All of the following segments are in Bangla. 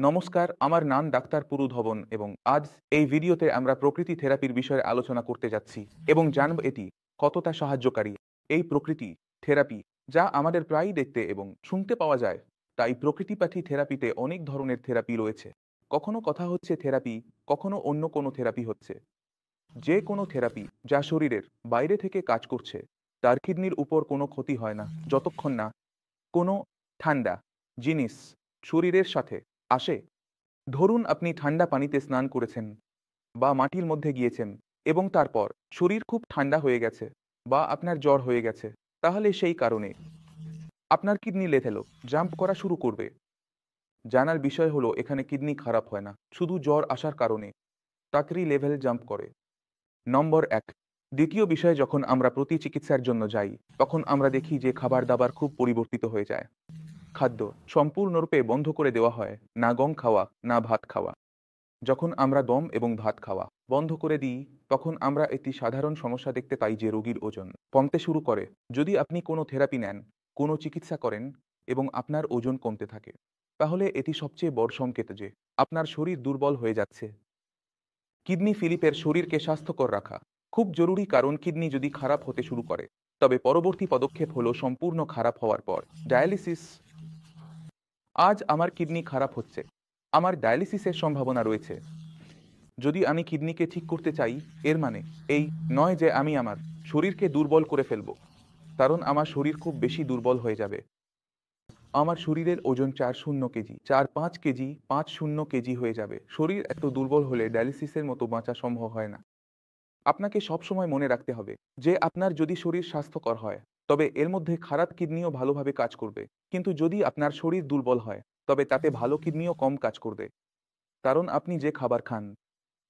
নমস্কার, আমার নাম ডাক্তার পুরু ধবন এবং আজ এই ভিডিওতে আমরা প্রকৃতি থেরাপির বিষয়ে আলোচনা করতে যাচ্ছি এবং জানব এটি কতটা সাহায্যকারী। এই প্রকৃতি থেরাপি যা আমাদের প্রায়ই দেখতে এবং শুনতে পাওয়া যায়, তাই প্রকৃতিপাঠী থেরাপিতে অনেক ধরনের থেরাপি রয়েছে। কখনো কথা হচ্ছে থেরাপি, কখনো অন্য কোনো থেরাপি হচ্ছে। যে কোনো থেরাপি যা শরীরের বাইরে থেকে কাজ করছে তার কিডনির উপর কোনো ক্ষতি হয় না যতক্ষণ না কোনো ঠান্ডা জিনিস শরীরের সাথে আসে। ধরুন আপনি ঠান্ডা পানিতে স্নান করেছেন বা মাটির মধ্যে গিয়েছেন এবং তারপর শরীর খুব ঠান্ডা হয়ে গেছে বা আপনার জ্বর হয়ে গেছে, তাহলে সেই কারণে আপনার কিডনি লেভেলও জাম্প করা শুরু করবে। জানার বিষয় হলো এখানে কিডনি খারাপ হয় না, শুধু জ্বর আসার কারণে তাড়াতাড়ি লেভেল জাম্প করে। নম্বর এক, দ্বিতীয় বিষয়, যখন আমরা প্রতি চিকিৎসার জন্য যাই তখন আমরা দেখি যে খাবার দাবার খুব পরিবর্তিত হয়ে যায়। খাদ্য সম্পূর্ণরূপে বন্ধ করে দেওয়া হয়, না গম খাওয়া না ভাত খাওয়া। যখন আমরা দম এবং ভাত খাওয়া বন্ধ করে দিই তখন আমরা একটি সাধারণ সমস্যা দেখতে পাই যে রোগীর ওজন কমতে শুরু করে। যদি আপনি কোনো থেরাপি নেন, কোনো চিকিৎসা করেন এবং আপনার ওজন কমতে থাকে, তাহলে এটি সবচেয়ে বড় সংকেত যে আপনার শরীর দুর্বল হয়ে যাচ্ছে। কিডনি ফিলিপের শরীরকে স্বাস্থ্যকর রাখা খুব জরুরি, কারণ কিডনি যদি খারাপ হতে শুরু করে তবে পরবর্তী পদক্ষেপ হলো সম্পূর্ণ খারাপ হওয়ার পর ডায়ালিসিস। আজ আমার কিডনি খারাপ হচ্ছে, আমার ডায়ালিসিসের সম্ভাবনা রয়েছে। যদি আমি কিডনিকে ঠিক করতে চাই, এর মানে এই নয় যে আমি আমার শরীরকে দুর্বল করে ফেলব, কারণ আমার শরীর খুব বেশি দুর্বল হয়ে যাবে। আমার শরীরের ওজন 4-0 কেজি, 4-5 কেজি, 5-0 কেজি হয়ে যাবে। শরীর এত দুর্বল হলে ডায়ালিসিসের মতো বাঁচা সম্ভব হয় না। আপনাকে সবসময় মনে রাখতে হবে যে আপনার যদি শরীর স্বাস্থ্যকর হয় তবে এর মধ্যে খারাপ কিডনিও ভালোভাবে কাজ করবে, কিন্তু যদি আপনার শরীর দুর্বল হয় তবে তাতে ভালো কিডনিও কম কাজ করবে। কারণ আপনি যে খাবার খান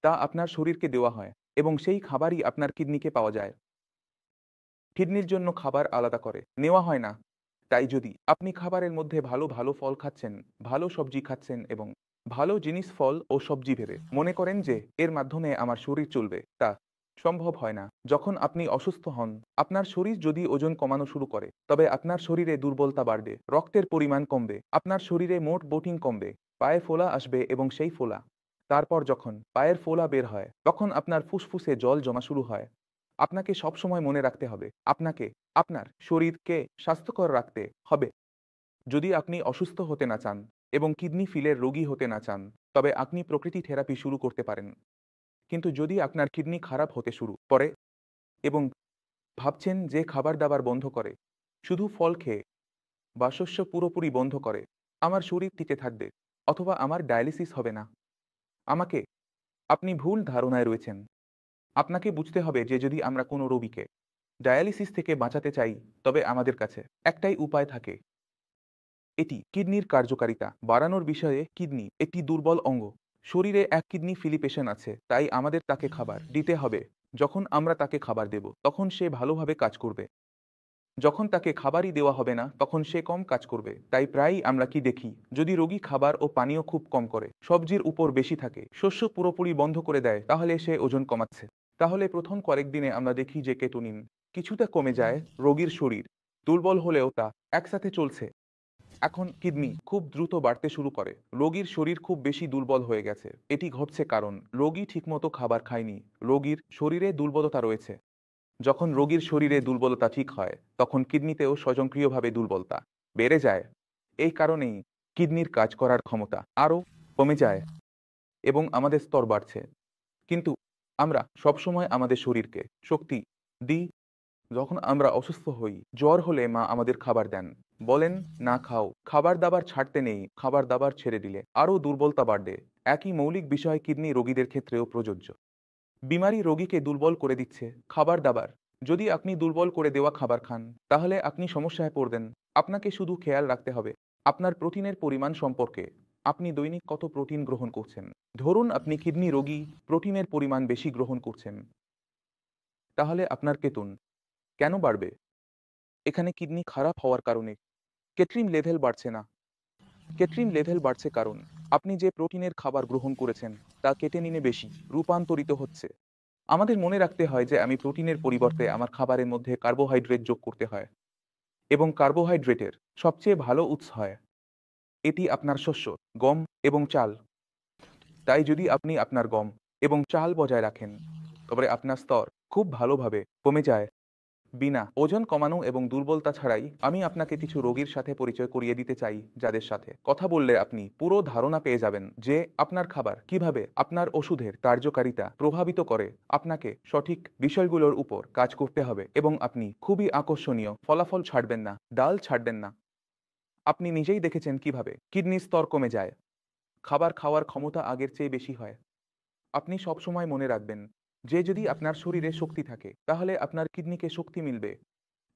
তা আপনার শরীরকে দেওয়া হয় এবং সেই খাবারই আপনার কিডনিকে পাওয়া যায়। কিডনির জন্য খাবার আলাদা করে নেওয়া হয় না। তাই যদি আপনি খাবারের মধ্যে ভালো ভালো ফল খাচ্ছেন, ভালো সবজি খাচ্ছেন এবং ভালো জিনিস ফল ও সবজি ভেবে মনে করেন যে এর মাধ্যমে আমার শরীর চলবে, তা সম্ভব হয় না। যখন আপনি অসুস্থ হন, আপনার শরীর যদি ওজন কমানো শুরু করে তবে আপনার শরীরে দুর্বলতা বাড়বে, রক্তের পরিমাণ কমবে, আপনার শরীরে মোট প্রোটিন কমবে, পায়ে ফোলা আসবে এবং সেই ফোলা, তারপর যখন পায়ের ফোলা বের হয় তখন আপনার ফুসফুসে জল জমা শুরু হয়। আপনাকে সবসময় মনে রাখতে হবে আপনাকে আপনার শরীরকে স্বাস্থ্যকর রাখতে হবে। যদি আপনি অসুস্থ হতে না চান এবং কিডনি ফিলের রোগী হতে না চান তবে আপনি প্রকৃতি থেরাপি শুরু করতে পারেন। কিন্তু যদি আপনার কিডনি খারাপ হতে শুরু করে এবং ভাবছেন যে খাবার দাবার বন্ধ করে, শুধু ফল খেয়ে বা শস্য পুরোপুরি বন্ধ করে আমার শরীর টিকে থাকবে অথবা আমার ডায়ালিসিস হবে না, আমাকে আপনি ভুল ধারণায় রয়েছেন। আপনাকে বুঝতে হবে যে যদি আমরা কোনো রোগীকে ডায়ালিসিস থেকে বাঁচাতে চাই তবে আমাদের কাছে একটাই উপায় থাকে, এটি কিডনির কার্যকারিতা বাড়ানোর বিষয়ে। কিডনি একটি দুর্বল অঙ্গ, শরীরে এক কিডনি ফিলিপেশন আছে, তাই আমাদের তাকে খাবার দিতে হবে। যখন আমরা তাকে খাবার দেব তখন সে ভালোভাবে কাজ করবে, যখন তাকে খাবারই দেওয়া হবে না তখন সে কম কাজ করবে। তাই প্রায়ই আমরা কি দেখি, যদি রোগী খাবার ও পানীয় খুব কম করে, সবজির উপর বেশি থাকে, শস্য পুরোপুরি বন্ধ করে দেয়, তাহলে সে ওজন কমাচ্ছে। তাহলে প্রথম কয়েকদিনে আমরা দেখি যে কেটোনিন কিছুটা কমে যায়, রোগীর শরীর দুর্বল হলেও তা একসাথে চলছে। এখন কিডনি খুব দ্রুত বাড়তে শুরু করে, রোগীর শরীর খুব বেশি দুর্বল হয়ে গেছে। এটি ঘটছে কারণ রোগী ঠিকমতো খাবার খায়নি, রোগীর শরীরে দুর্বলতা রয়েছে। যখন রোগীর শরীরে দুর্বলতা ঠিক হয় তখন কিডনিতেও স্বয়ংক্রিয়ভাবে দুর্বলতা বেড়ে যায়। এই কারণেই কিডনির কাজ করার ক্ষমতা আরও কমে যায় এবং আমাদের স্তর বাড়ছে। কিন্তু আমরা সবসময় আমাদের শরীরকে শক্তি দিই। যখন আমরা অসুস্থ হই, জ্বর হলে মা আমাদের খাবার দেন, বলেন না খাও, খাবার দাবার ছাড়তে নেই, খাবার দাবার ছেড়ে দিলে আরও দুর্বলতা বাড়বে। একই মৌলিক বিষয় কিডনি রোগীদের ক্ষেত্রেও প্রযোজ্য। বিমারি রোগীকে দুর্বল করে দিচ্ছে খাবার দাবার। যদি আপনি দুর্বল করে দেওয়া খাবার খান তাহলে আপনি সমস্যায় পড়বেন। আপনাকে শুধু খেয়াল রাখতে হবে আপনার প্রোটিনের পরিমাণ সম্পর্কে। আপনি দৈনিক কত প্রোটিন গ্রহণ করছেন? ধরুন আপনি কিডনি রোগী, প্রোটিনের পরিমাণ বেশি গ্রহণ করছেন, তাহলে আপনার কেতুন কেন বাড়বে? এখানে কিডনি খারাপ হওয়ার কারণে ক্রেট্রিন লেভেল বাড়ছে না। ক্রেট্রিন লেভেল বাড়ছে কারণ আপনি যে প্রোটিনের খাবার গ্রহণ করেছেন তা কেটেনিনে বেশি রূপান্তরিত হচ্ছে। আমাদের মনে রাখতে হয় যে আমি প্রোটিনের পরিবর্তে আমার খাবারের মধ্যে কার্বোহাইড্রেট যোগ করতে হয় এবং কার্বোহাইড্রেটের সবচেয়ে ভালো উৎস হয় এটি আপনার শস্য, গম এবং চাল। তাই যদি আপনি আপনার গম এবং চাল বজায় রাখেন, তবে আপনার স্তর খুব ভালোভাবে কমে যায়। বিনা ওজন কমানো এবং দুর্বলতা ছাড়াই আমি আপনাকে কিছু রোগীর সাথে পরিচয় করিয়ে দিতে চাই, যাদের সাথে কথা বললে আপনি পুরো ধারণা পেয়ে যাবেন যে আপনার খাবার কিভাবে আপনার ওষুধের কার্যকারিতা প্রভাবিত করে। আপনাকে সঠিক বিষয়গুলোর উপর কাজ করতে হবে এবং আপনি খুবই আকর্ষণীয় ফলাফল ছাড়বেন না, ডাল ছাড়বেন না। আপনি নিজেই দেখেছেন কিভাবে কিডনির স্তর কমে যায়, খাবার খাওয়ার ক্ষমতা আগের চেয়ে বেশি হয়। আপনি সবসময় মনে রাখবেন যে যদি আপনার শরীরে শক্তি থাকে তাহলে আপনার কিডনিকে শক্তি মিলবে,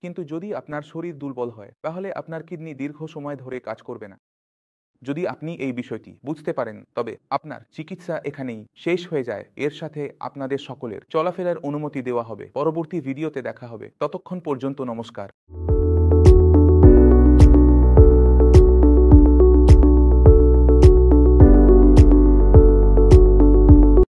কিন্তু যদি আপনার শরীর দুর্বল হয় তাহলে আপনার কিডনি দীর্ঘ সময় ধরে কাজ করবে না। যদি আপনি এই বিষয়টি বুঝতে পারেন তবে আপনার চিকিৎসা এখানেই শেষ হয়ে যায়। এর সাথে আপনাদের সকলের চলাফেরার অনুমতি দেওয়া হবে। পরবর্তী ভিডিওতে দেখা হবে। ততক্ষণ পর্যন্ত নমস্কার।